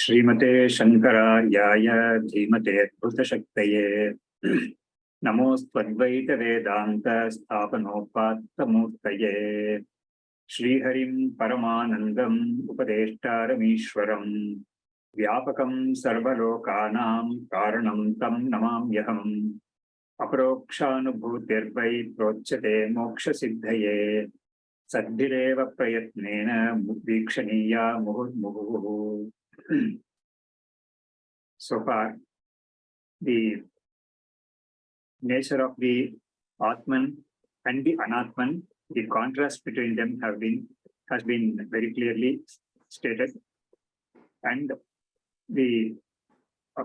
श्रीमते शंकराचार्य धीमते भूतशक्तये नमोऽस्त्वद्वैत वेदांत स्थापनोपात्तमूर्तये श्रीहरिं परमानन्दम् उपदेष्टारमीश्वरम् व्यापकं सर्वलोकानां कारणं तं नमाम्यहम् अपरोक्षानुभूतिर्वै प्रोच्यते मोक्षसिद्धये सद्भिरेव प्रयत्नेन वीक्षणीया मुहुर्मुहुः. So far, the nature of the Atman and the Anatman, the contrast between them has been very clearly stated, and the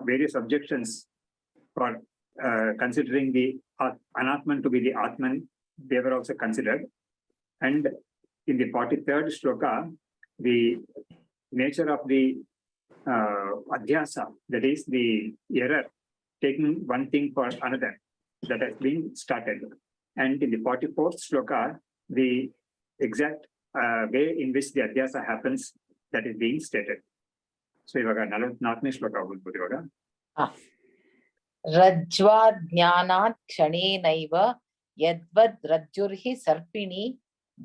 various objections for considering the Anatman to be the Atman, they were also considered. And in the 43rd shloka, the nature of the adhyasa, that is the error, taking one thing for another, that has been started. And in the 44th shloka, the exact way in which the adhyasa happens, that is being stated. So, ivaga 44ನೇ shloka ಓದ್ಬೋದು ಇವಾಗ. ರಜ್ಜ್ವಾಜ್ಞಾನಾತ್ ಕ್ಷಣೇನೈವ ಯದ್ವದ್ ರಜ್ಜುರ್ಹಿ ಸರ್ಪಿಣಿ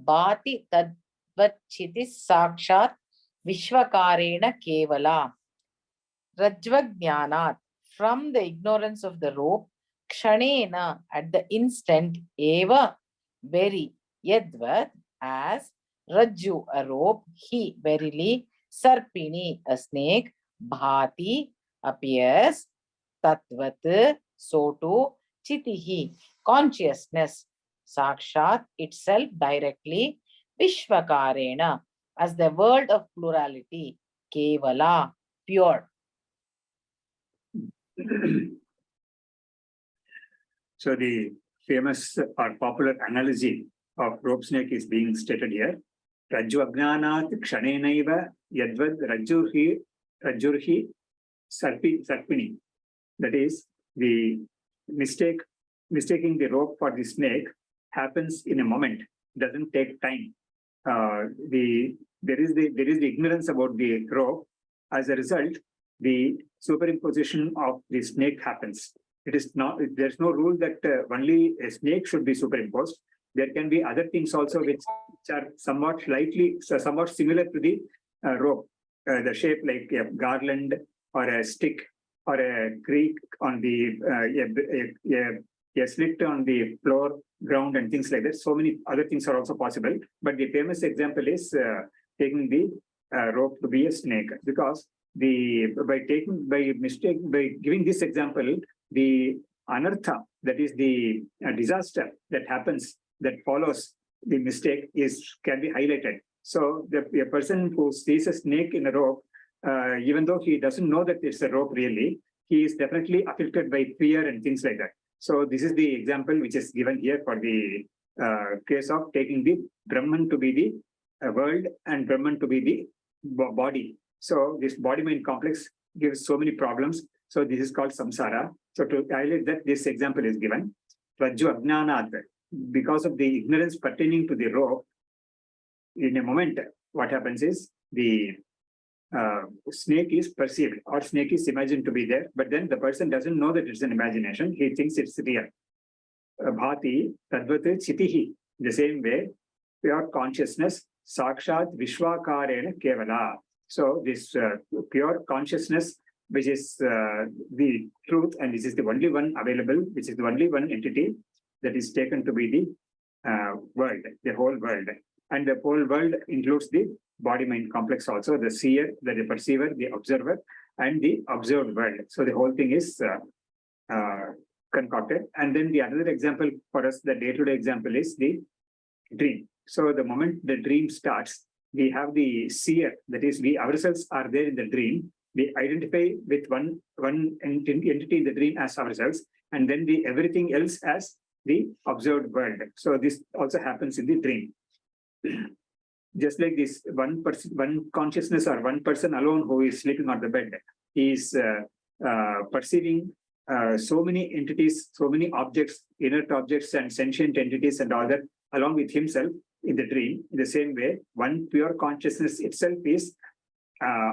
ಭಾತಿ ತದ್ವಚ್ಚಿತಿ ಸಾಕ್ಷಾತ್ ವಿಶ್ವಕಾರೇಣ ಕೇವಲ. Rajvajnanat, from the ignorance of the rope, kshanena, at the instant, eva, very, yadvad, as, rajju, a rope, he, verily, sarpini, a snake, bhati, appears, tatvat, so too, chitihi, consciousness, sakshat, itself directly, vishvakarena, as the world of plurality, kevala, pure. So the famous or popular analogy of rope snake is being stated here. Rajju agnanat kshanenaiva yadvad rajjurhi sarpini. That is, the mistaking the rope for the snake happens in a moment, doesn't take time. There is the ignorance about the rope. As a result, the superimposition of the snake happens. It is not, there's no rule that only a snake should be superimposed. There can be other things also which are somewhat similar to the rope. The shape like a garland or a stick or a creek on the a slit on the floor, ground and things like that. So many other things are also possible. But the famous example is taking the rope to be a snake, because by giving this example, the anartha, that is the disaster that happens, that follows the mistake, can be highlighted. So a person who sees a snake in a rope, even though he doesn't know that it's a rope really, he is definitely afflicted by fear and things like that. So this is the example which is given here for the case of taking the Brahman to be the world and Brahman to be the body. So this body-mind complex gives so many problems. So this is called samsara. So to highlight that, this example is given. Rajju agnanat, because of the ignorance pertaining to the rope, in a moment, what happens is the snake is perceived or snake is imagined to be there, but then the person doesn't know that it's an imagination. He thinks it's real. Bhati tadvat chitihi. The same way, pure consciousness, sakshat vishwakarena kevala. So this pure consciousness, which is the truth, and this is the only one available, which is the only one entity that is taken to be the world, the whole world. And the whole world includes the body-mind complex also, the seer, the perceiver, the observer, and the observed world. So the whole thing is concocted. And then the another example for us, the day-to-day example, is the dream. So the moment the dream starts, we have the seer, that is, we ourselves are there in the dream. We identify with one entity in the dream as ourselves, and then everything else as the observed world. So this also happens in the dream. Just like this, one consciousness or one person alone who is sleeping on the bed, he is perceiving so many entities, so many objects, inert objects and sentient entities and all that, along with himself in the dream. In the same way, one pure consciousness itself is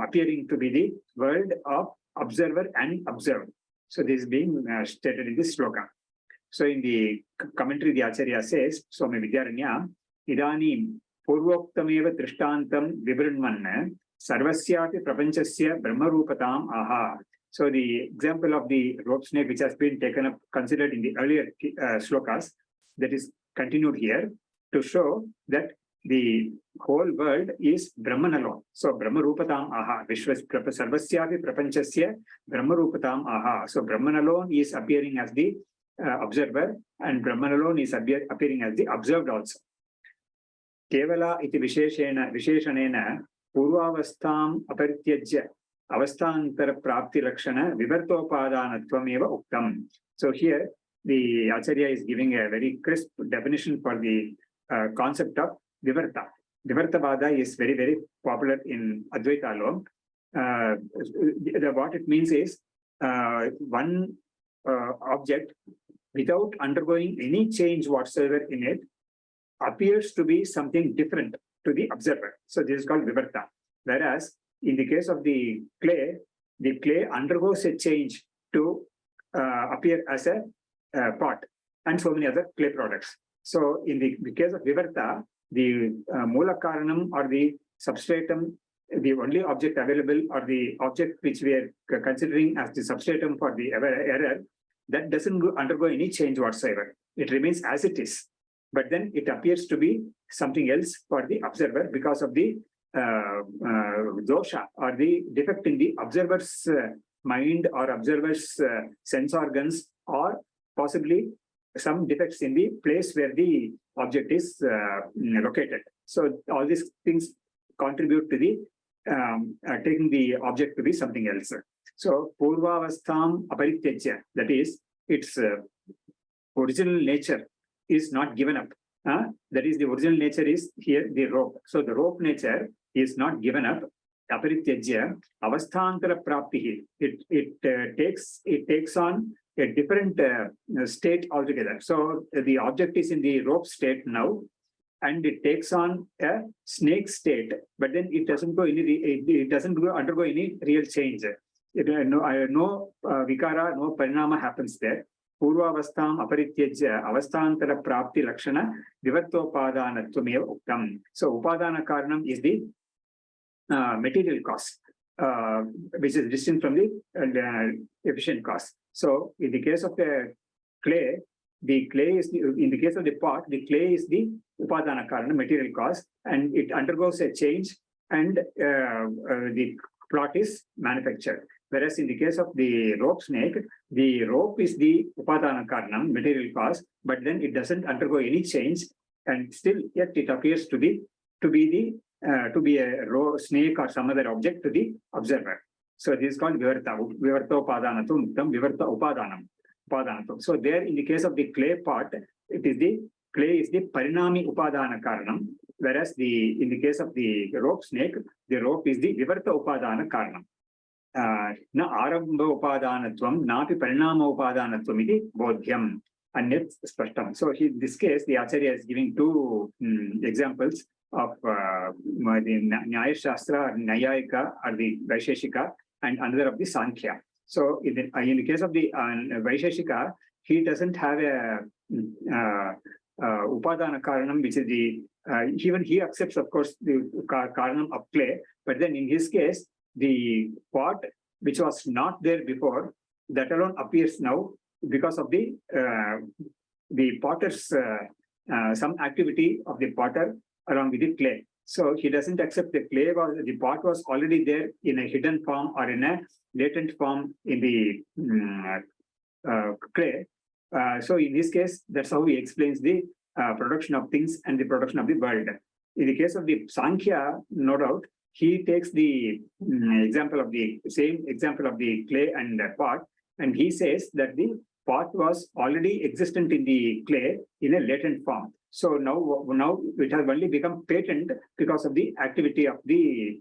appearing to be the world of observer and observed. So this is being stated in this sloka. So in the commentary, the Acharya says, Swami Vidyaranya, Idanim Purvoktameva Drishtantam Vibrinman Sarvasyapi Prapanchasya Brahmarupatam Aha. So the example of the rope snake, which has been taken up, considered in the earlier slokas, that is continued here to show that the whole world is Brahman alone. So Brahmarupatam Aha, Vishwas Sarvasyapi Prapanchasya Brahmarupatam Aha. So Brahman alone is appearing as the observer, and Brahman alone is appearing as the observed also. Kevala iti visheshanena purvavastham aparityajya avastantara prapti lakshana vivartopadanatvam eva uktam. So here the Acharya is giving a very crisp definition for the concept of vivarta. Vivartavada is very, very popular in Advaita alone. What it means is one object, without undergoing any change whatsoever in it, appears to be something different to the observer. So this is called vivarta. Whereas in the case of the clay undergoes a change to appear as a pot and so many other clay products. So in the case of vivarta, the mula karanam or the substratum, the only object available or the object which we are considering as the substratum for the error, that doesn't undergo any change whatsoever. It remains as it is. But then it appears to be something else for the observer because of the dosha or the defect in the observer's mind or observer's sense organs, or possibly some defects in the place where the object is located. So all these things contribute to the taking the object to be something else. So purvavastham aparityajya, that is, its original nature is not given up. That is, the original nature is here the rope. So the rope nature is not given up. Aparityajya avasthantara praptihi. It takes on a different state altogether. So the object is in the rope state now, and it takes on a snake state, but then it doesn't undergo any real change. No vikara, no parinama happens there. Purvavastham aparityajya avasthantara prapti lakshana vivartopadanatvam uktam. So upadana karanam is the material cause, which is distinct from the efficient cause. So in the case of the clay is in the case of the pot, the clay is the upadana karana, material cause, and it undergoes a change, and the plot is manufactured. Whereas in the case of the rope snake, the rope is the upadana karanam, material cause, but then it doesn't undergo any change, and still yet it appears to be a snake or some other object to the observer. So this is called vivarta upadanatum, vivarta upadanatum. So there, in the case of the clay pot, the clay is the parinami upadana karanam, whereas in the case of the rope snake, the rope is the vivarta upadana karanam. Na arambha upadanatvam napi parinama upadanatvam iti bodhyam anyat spashtam. So in this case, the Acharya is giving two examples of the Nyaya Shastra, Nayayika, or the Vaisheshika, and another of the Sankhya. So in the case of the Vaisheshika, he doesn't have a upadana karanam, which is the even he accepts, of course, the karanam of clay, but then in his case, the pot which was not there before, that alone appears now because of the potter's some activity of the potter along with the clay. So he doesn't accept the clay, the pot was already there in a hidden form or in a latent form in the clay. So in this case, that's how he explains the production of things and the production of the world. In the case of the Sankhya, no doubt, he takes the same example of the clay and pot, and he says that the pot was already existent in the clay in a latent form. So now it has only become patent because of the activity of the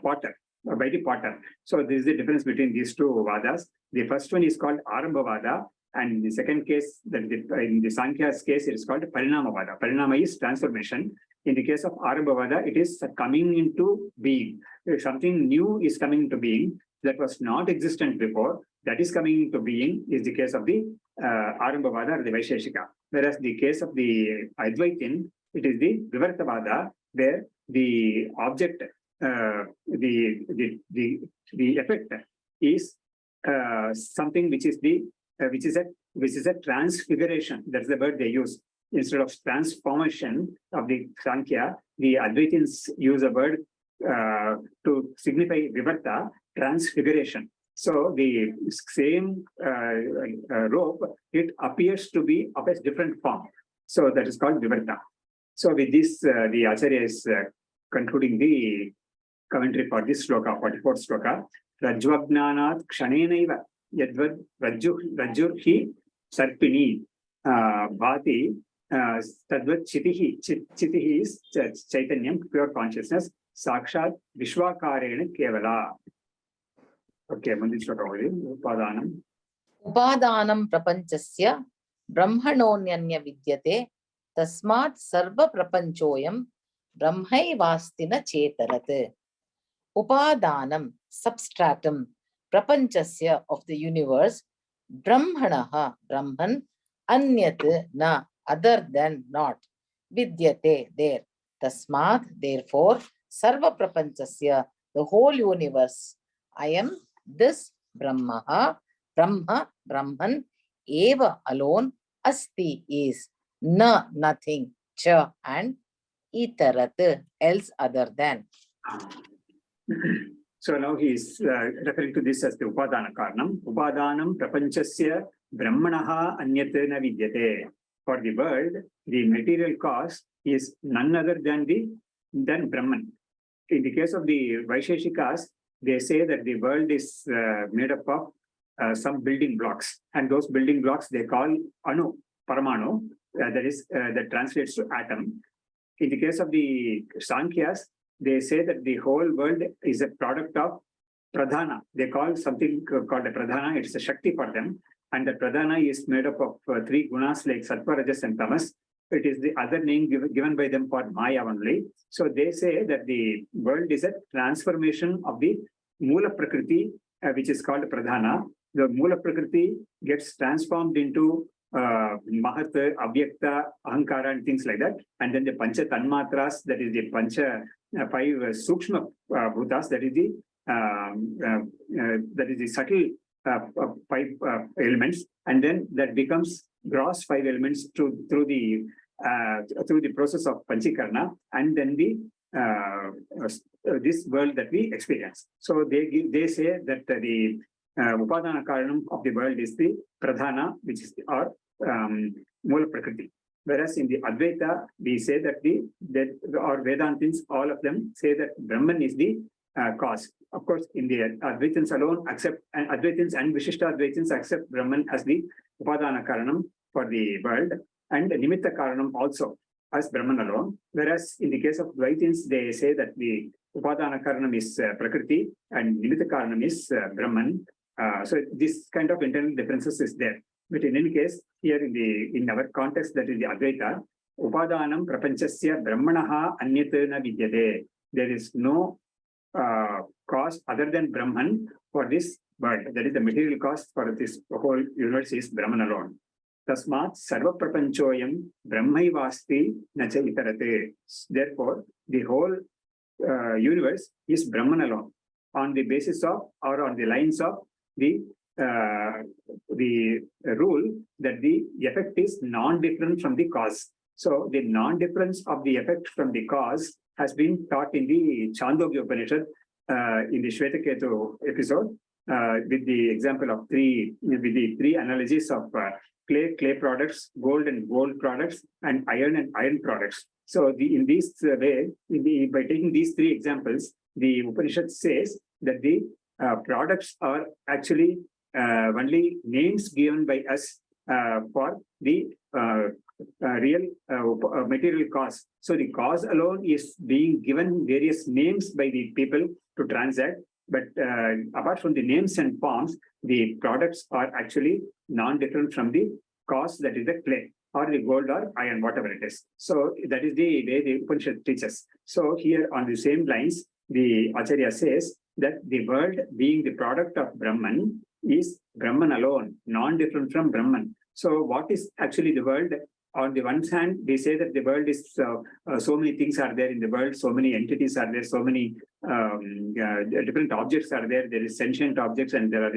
potter, by the potter. So this is the difference between these two vadas. The first one is called Arambha Vada, And in the second case, in the Sankhya's case, it is called Parinamavada. Parinama is transformation. In the case of Arambhavada, it is coming into being. If something new is coming into being that was not existent before, that is coming into being is the case of the Arambhavada or the Vaisheshika. Whereas the case of the Advaitin, it is the Vivartavada, where the object, the effect is something which is a transfiguration. That's the word they use. Instead of transformation of the Sankhya, the Advaitins use a word to signify Vivarta, transfiguration. So the same rope, it appears to be of a different form. So that is called Vivarta. So with this, the Acharya is concluding the commentary for this sloka, 44th sloka. Rajvagnanat kshanenaiva yadvad rajurhi sarpini bhati tadvat chitihi is chaitanyam, pure consciousness, sakshat vishwakarena kevala. Okay, Mandi sloka. Upadanam. Upadanam prapanchasya brahmanonyanya vidyate tasmat sarva prapanchoyam brahmaivastina chetarat. Upadanam, substratum, prapanchasya of the universe, brahmanaha, Brahman, anyat, na, other than, not, vidyate, there, tasmat, therefore, sarva prapanchasya, the whole universe. I am this Brahmaha, Brahma, Brahman, eva, alone, asti, is, na, nothing, cha, and itarat, else other than. So now he is referring to this as the Upadana Karanam. Upadanam prapanchasya brahmanaha anyatena vidyate. For the world, the material cause is none other than Brahman. In the case of the Vaisheshikas, they say that the world is made up of some building blocks, and those building blocks they call Anu, Paramanu, that translates to atom. In the case of the Sankhyas, they say that the whole world is a product of pradhana. They call something called a pradhana. It's a shakti for them. And the pradhana is made up of three gunas like sattva, rajas, and tamas. It is the other name given by them for Maya only. So they say that the world is a transformation of the Mula Prakriti, which is called pradhana. The Mula Prakriti gets transformed into Mahat, Avyakta, Ahankara, and things like that. And then the Pancha Tanmatras, that is the Pancha five Sukshma Bhutas, that is the subtle five elements, and then that becomes gross five elements through the process of Panchikarna, and then this world that we experience. So they say that the Upadana Karanam of the world is the Pradhana, which is our Mula Prakriti. Whereas in the Advaita, we say that our Vedantins, all of them say that Brahman is the cause. Of course, in the Advaitins alone, Advaitins and Vishishta Advaitins accept Brahman as the Upadana Karanam for the world, and Nimitta Karanam also as Brahman alone. Whereas in the case of Dvaitins, they say that the Upadana Karanam is Prakriti and Nimitta Karanam is Brahman. So this kind of internal differences is there. But in any case, here in our context, that is the Advaita, Upadanam prapanchasya brahmanaha anyatena vidyate. There is no cause other than Brahman for this world. That is the material cause for this whole universe is Brahman alone. Tasmat sarva prapanchoyam brahmaivasti nacha itarate. Therefore, the whole universe is Brahman alone on the basis of or on the lines of the rule that the effect is non-different from the cause. So the non-difference of the effect from the cause has been taught in the Chandogya Upanishad in the Shvetaketu episode with the example of three analogies of clay products, gold and gold products, and iron products. So in this way, by taking these three examples, the Upanishad says that the products are actually only names given by us for the real material cause. So the cause alone is being given various names by the people to transact, But apart from the names and forms, the products are actually non-different from the cause, that is the clay or the gold or iron, whatever it is. So that is the way the Upanishad teaches. So here on the same lines, the Acharya says that the world being the product of Brahman is Brahman alone, non-different from Brahman. So what is actually the world? On the one hand, we say that the world is so many things are there in the world, so many entities are there, so many different objects are there. There is sentient objects and there are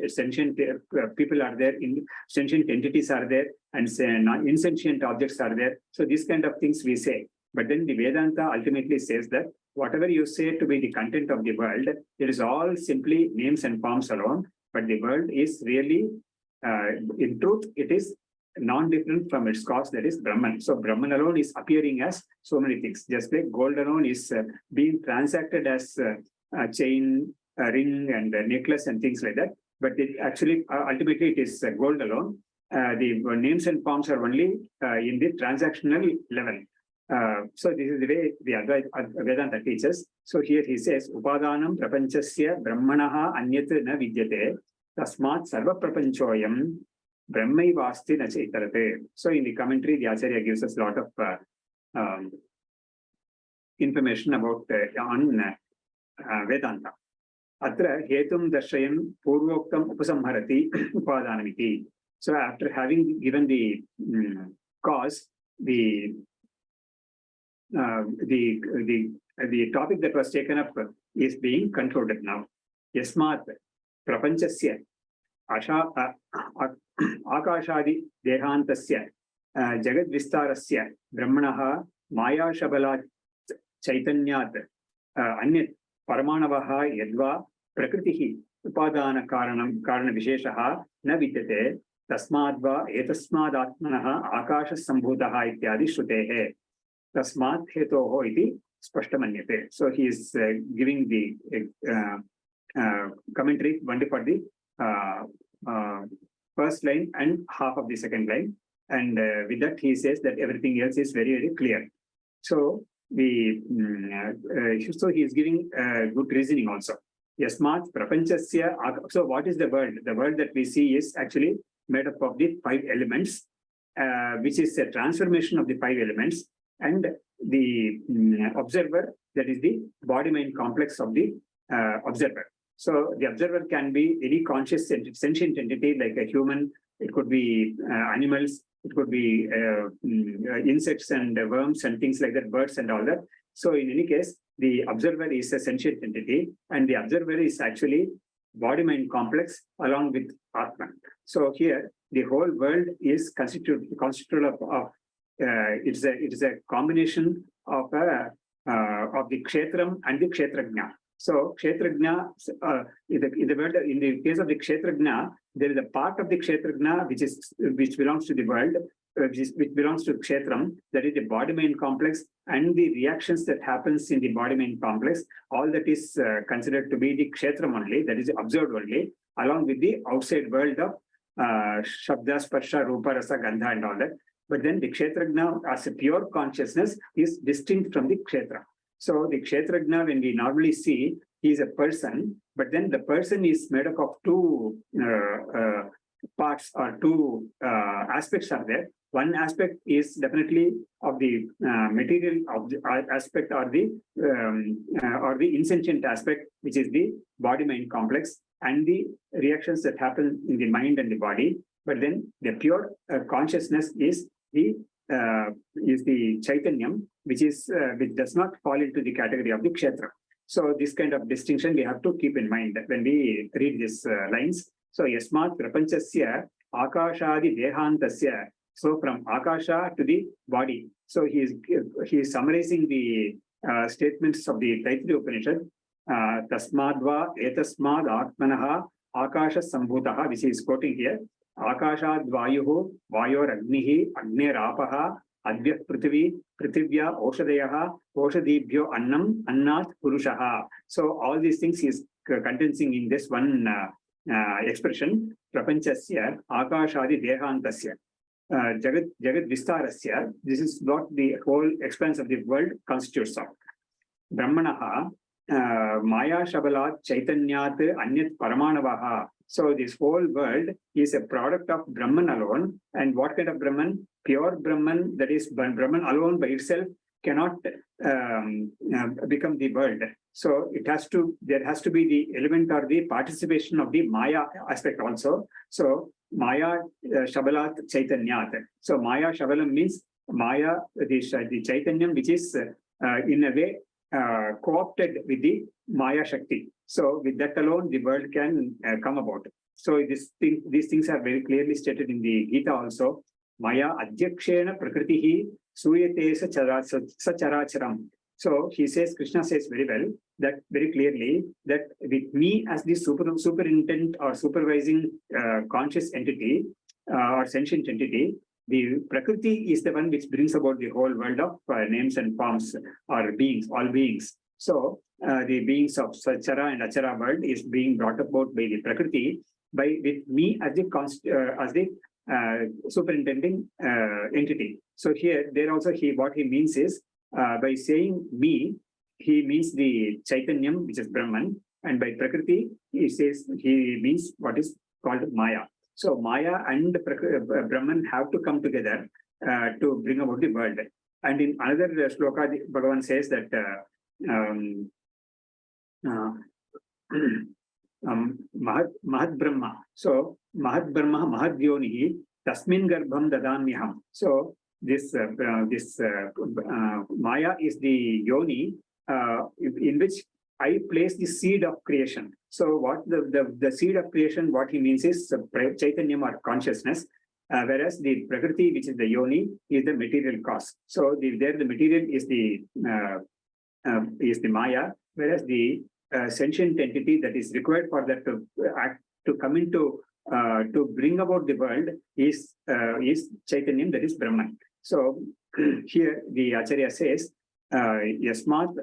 sentient people are there, sentient entities are there, and insentient objects are there. So these kind of things we say. But then the Vedanta ultimately says that whatever you say to be the content of the world, it is all simply names and forms alone. But the world is really, in truth, it is non-different from its cause, that is Brahman. So Brahman alone is appearing as so many things. Just like gold alone is being transacted as a chain, a ring, and a necklace and things like that. But it actually, ultimately, it is gold alone. The names and forms are only in the transactional level. So this is the way the Advaita Vedanta teaches. So here he says, Upadanam prapanchasya brahmanaha anyat na vidyate tasmat sarva prapanchoyam brahmaivasti na chaitarate. So in the commentary, the Acharya gives us a lot of information about on Vedanta. Atra hetum darshayam purvoktam upasamharati upadanamiti. So after having given the cause, the topic that was taken up is being concluded now. Yasmat prapanchasya akashadi dehantasya jagad vistarasya brahmanaha maya shabala chaitanyat anyat paramanavaha yadva prakritihi upadana karana visheshaha na vidyate tasmadva etasmad atmanaha akasha sambhutaha ityadi shrutehe tasmat hetoho iti spashtamanyate. So he is giving the commentary only for the first line and half of the second line, and with that he says that everything else is very, very clear. So the so he is giving good reasoning also. Yasmat prapanchasya. So what is the world? The world that we see is actually made up of the 5 elements, which is a transformation of the 5 elements, and the observer, that is the body-mind complex of the observer. So the observer can be any conscious sentient entity like a human, it could be animals, it could be insects and worms and things like that, birds and all that. So in any case, the observer is a sentient entity, and the observer is actually body-mind complex along with Atman. So here, the whole world is constituted of it is a combination of the kshetram and the kshetrajna. So kshetrajna, in the case of the kshetrajna, there is a part of the kshetrajna which belongs to the world, which belongs to kshetram, that is the body-mind complex, and the reactions that happens in the body-mind complex, all that is considered to be the kshetram only, that is observed only, along with the outside world of shabda, sparsha, rupa, rasa, gandha and all that. But then the kshetrajna as a pure consciousness is distinct from the kshetra. So the kshetrajna, when we normally see, he is a person, but then the person is made up of 2 parts or 2 aspects are there. One aspect is definitely of the material aspect or the insentient aspect, which is the body-mind complex and the reactions that happen in the mind and the body. But then the pure consciousness is the chaitanyam, which does not fall into the category of the kshetra. So this kind of distinction we have to keep in mind when we read these lines. So yasmat prapanchasya akashadi dehantasya. So from akasha to the body. So he is summarizing the statements of the Taittiriya Upanishad. Tasmadva etasmad atmanaha akasha sambhutaha, which he is quoting here. Akashad vayuhu, vayor agnihi, agner apaha, advyat prithvi, prithivya oshadayaha, oshadibhyo annam, annat purushaha. So all these things he is condensing in this one expression. Prapanchasya akashadi dehantasya. Jagad vistarasya. This is what the whole expanse of the world constitutes of. Brahmanaha Maya Shabalat Chaitanyat Anyat Paramanavaha. So this whole world is a product of Brahman alone. And what kind of Brahman? Pure Brahman, that is Brahman alone by itself cannot become the world. So there has to be the element or the participation of the Maya aspect also. So Maya Shabalat Chaitanyat. So Maya Shabalam means Maya, the Chaitanyam, which is in a way co-opted with the Maya Shakti. So with that alone, the world can come about. So these things are very clearly stated in the Gita also. Maya adhyakshena prakritihi suyate sacharacharam. So he says, Krishna says very well, that very clearly, that with me as the superintendent or supervising conscious entity or sentient entity, the Prakriti is the one which brings about the whole world of names and forms or beings, all beings. So the beings of Sachara and Achara world is being brought about by the Prakriti, with me as the superintending entity. So here, there also what he means is, by saying me, he means the Chaitanyam, which is Brahman, and by Prakriti, he means what is called Maya. So Maya and Brahman have to come together to bring about the world. And in another shloka, Bhagavan says that Mahat Brahma. So Mahat Brahma, Mahat Yonihi, Tasmin Garbham Dadamyaham. So this Maya is the Yoni in which I place the seed of creation. So what the seed of creation, what he means is Chaitanyam or consciousness, whereas the Prakriti, which is the Yoni, is the material cause. So the material is the Maya, whereas the sentient entity that is required for that to come into to bring about the world is Chaitanyam, that is Brahman. So here the Acharya says, Yasmat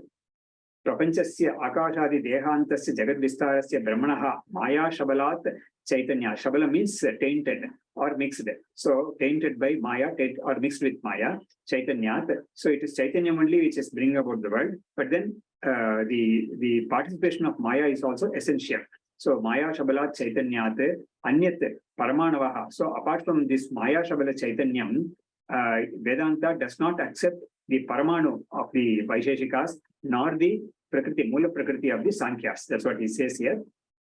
Prapanchasya Akashadi Dehantasya Jagadvistarasya Brahmanaha Maya Shabalat Chaitanya. Shabala means tainted or mixed. So tainted by Maya or mixed with Maya, Chaitanya. So it is Chaitanya only which is bringing about the world. But then the participation of Maya is also essential. So Maya Shabalat Chaitanyat Anyat Paramanavaha. So apart from this Maya Shabala Chaitanyam, Vedanta does not accept the Paramanu of the Vaisheshikas, nor the Prakriti, Mula Prakriti of the Sankyas. That's what he says here.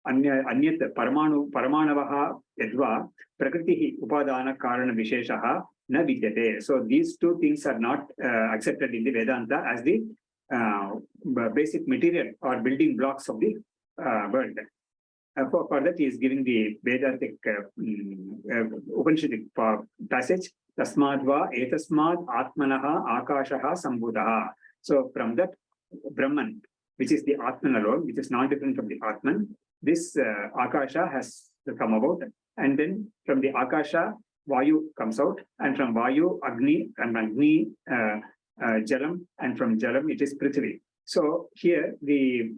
Anyat Paramanavaha Yadva Prakriti Upadana Karana Visheshaha Na Vidyate. So these two things are not accepted in the Vedanta as the basic material or building blocks of the world. For that, he is giving the Vedantic Upanishadic passage. Tasmadva etasmad atmanaha akashaha sambhudaha. So from that Brahman, which is the Atman alone, which is not different from the Atman, this Akasha has come about. And then from the Akasha, Vayu comes out. And from Vayu, Agni, and Agni, Jalam, and from Jalam, it is Prithvi. So here,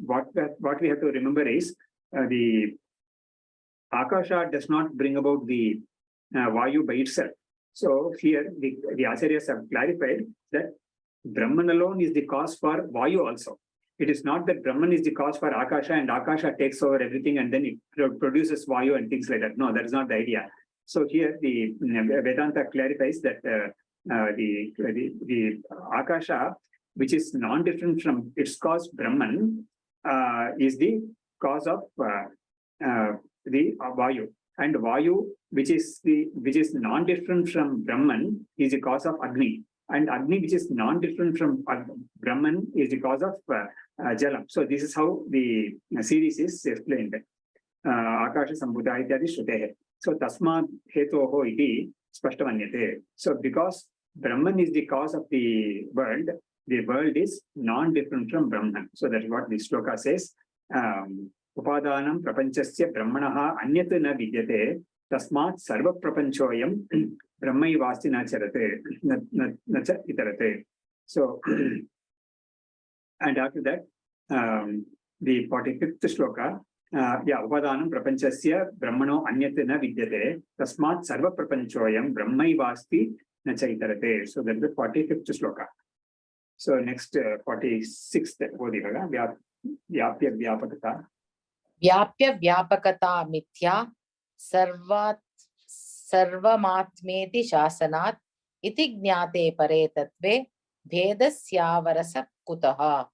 what we have to remember is the Akasha does not bring about the Vayu by itself. So here the Acharyas have clarified that Brahman alone is the cause for Vayu also. It is not that Brahman is the cause for Akasha and Akasha takes over everything and then it produces Vayu and things like that. No, that is not the idea. So here the Vedanta clarifies that the Akasha, which is non-different from its cause Brahman, is the cause of the Vayu. And Vayu, which is non-different from Brahman, is the cause of Agni. And Agni, which is non-different from Brahman, is the cause of Jalam. So this is how the series is explained. Akasha Sambhuta ityadi shrutehe. So Tasmad hetoho iti spashtamanyate. So because Brahman is the cause of the world is non-different from Brahman. So that's what the shloka says. Upadanam prapanchasya brahmanaha anyat na vidyate tasmat sarva prapanchoyam brahmaivasti na charate na cha itarate. So and after that the 45th shloka, upadanam prapanchasya brahmano anyat na vidyate tasmat sarva prapanchoyam brahmaivasti na cha itarate. So that's the 45th shloka. So next 46th Bodhivaga, Vyapya Vyapakata. Vyapya Vyapakata Mithya Sarvamatmeti Shasanat iti Jnate Pare Tattve Bhedasyāvarasa Kutaha.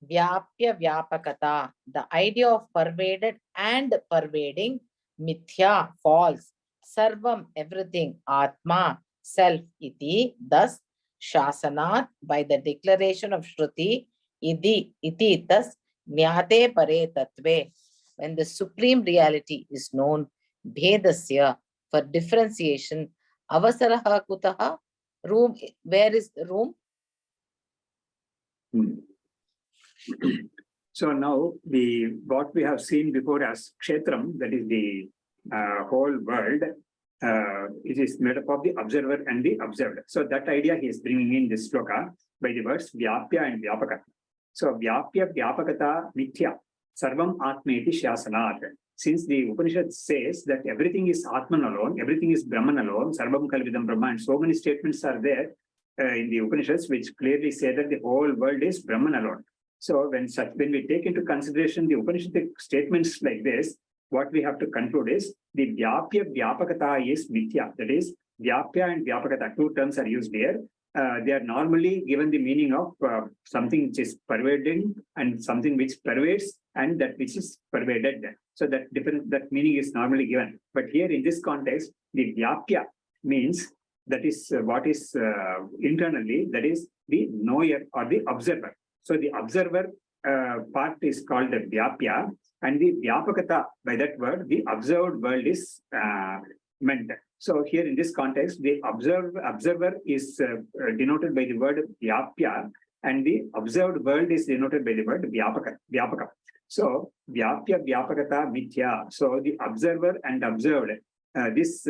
Vyapya Vyapakata, the idea of pervaded and pervading, Mithya, false, Sarvam, everything, Atma, self, iti, thus, Shasanat, by the declaration of Shruti, iti, thus, Jnate Pare Tattve, when the supreme reality is known, Bhedasya, for differentiation, Avasaraha Kutaha, room, where is the room? So now what we have seen before as Kshetram, that is the whole world, it is made up of the observer and the observed. So that idea he is bringing in this sloka by the words Vyapya and Vyapakata. So Vyapya Vyapakata Mithya Sarvam Atmeti Shasanat. Since the Upanishad says that everything is Atman alone, everything is Brahman alone, Sarvam Kalvidam Brahma, and so many statements are there in the Upanishads which clearly say that the whole world is Brahman alone. So when we take into consideration the Upanishadic statements like this, what we have to conclude is the Vyapya Vyapakata is Mithya. That is, Vyapya and Vyapakata, two terms are used here. They are normally given the meaning of something which is pervading and something which pervades and that which is pervaded. So that meaning is normally given. But here in this context, the Vyapya means that is what is internally, that is the knower or the observer. So the observer part is called the Vyapya, and the Vyapakata, by that word, the observed world is meant. So here in this context, the observer is denoted by the word Vyapya, and the observed world is denoted by the word Vyapaka. So Vyapya Vyapakata Mithya. So the observer and observed, this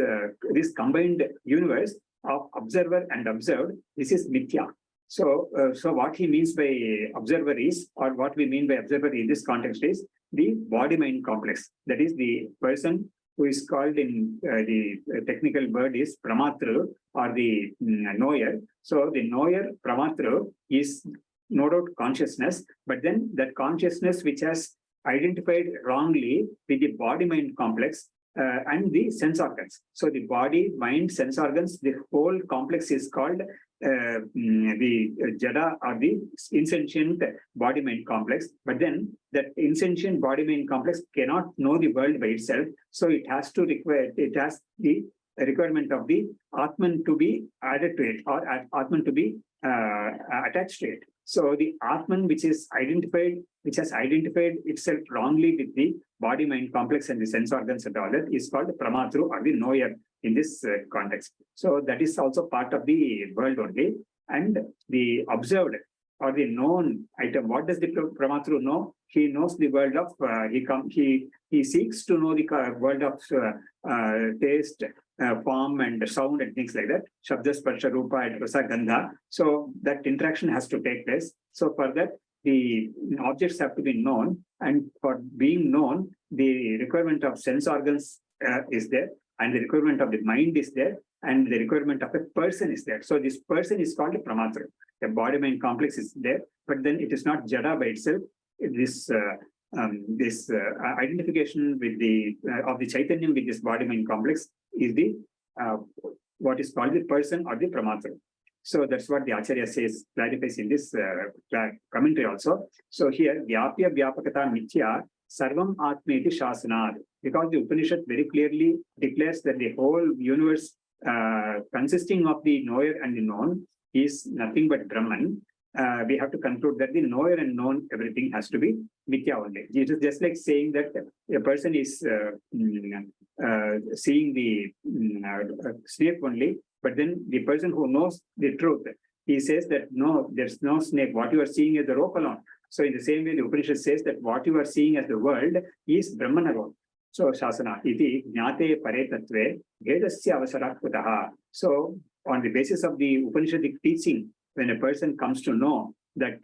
combined universe of observer and observed, this is Mithya. So what he means by observer is, or what we mean by observer in this context is the body-mind complex. That is the person who is called in the technical word is Pramatru, or the knower. So the knower, Pramatru, is no doubt consciousness, but then that consciousness which has identified wrongly with the body-mind complex and the sense organs. So the body, mind, sense organs, the whole complex is called the Jada or the insentient body-mind complex. But then that insentient body-mind complex cannot know the world by itself. So it has the requirement of the Atman to be added to it, or Atman to be attached to it. So the Atman which has identified itself wrongly with the body-mind complex and the sense organs and all that is called Pramatru, or the knower in this context. So that is also part of the world only. And the observed or the known item, what does the Pramatru know? He knows the world of, he seeks to know the world of taste, form and sound and things like that. Shabda, Sparsha, Rupa, and Rasa, Gandha. So that interaction has to take place. So for that, the objects have to be known, and for being known, the requirement of sense organs is there, and the requirement of the mind is there, and the requirement of a person is there. So this person is called a Pramatru. The body-mind complex is there, but then it is not Jada by itself. This identification with the of the Chaitanyam with this body-mind complex is the what is called the person or the Pramatru. So that's what the Acharya says, clarifies in this commentary also. So here, Vyapya Vyapakata Mithya Sarvam Atmeti Shasanad, because the Upanishad very clearly declares that the whole universe consisting of the knower and the known is nothing but Brahman. We have to conclude that the knower and known everything has to be Mithya only. It is just like saying that a person is seeing the snake only, but then the person who knows the truth, he says that no, there's no snake. What you are seeing is the rope alone. So in the same way, the Upanishad says that what you are seeing as the world is Brahman alone. So Shasana, iti jnate pare tattve vedasya avasara kutaha. So on the basis of the Upanishadic teaching, when a person comes to know that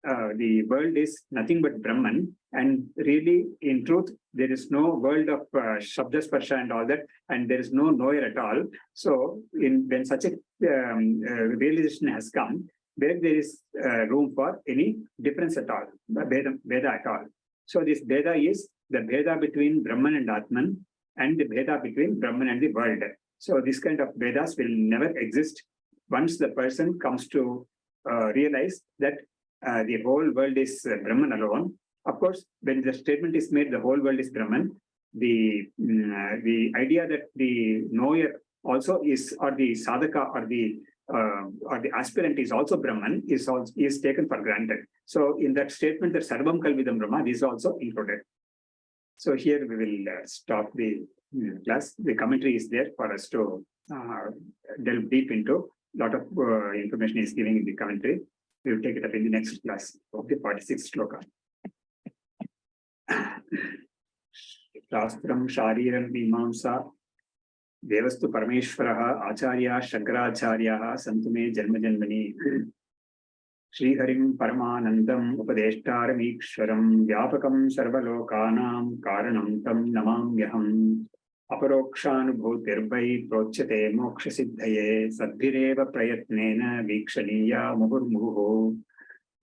the world is nothing but Brahman, and really, in truth, there is no world of Shabda Sparsha and all that, and there is no knower at all. So when such a realization has come, where there is room for any difference at all, the Veda at all. So this Veda is the Veda between Brahman and Atman, and the Veda between Brahman and the world. So this kind of Vedas will never exist once the person comes to realize that the whole world is Brahman alone. Of course, when the statement is made, the whole world is Brahman, the idea that the knower also is, or the sadhaka, or the aspirant is also Brahman is taken for granted. So in that statement, that Sarvam Kalvidam Brahma is also included. So here we will stop the class. The commentary is there for us to delve deep into. A lot of information is given in the commentary. We will take it up in the next class. Okay, 46 shloka. Shastram Shariram Mimamsa Devastu Parameshwaraha Acharya Shankaracharya Santume Janma Janmani Shri Harim Paramanandam Upadeshtaramikshwaram Vyapakam Sarvalokanam Karanam Tam Namamyaham Aparokṣānubhūti Prochyate Moksha Siddhaye Sadbhireva Prayatnena Vikshaniya Muhurmuhu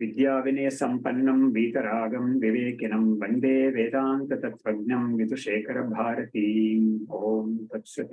Vidya Vinaya Sampannam Vitaragam Vivekinam Vande Vedanta Tatvajnam Vidushekara Bharati Om Tat Sat.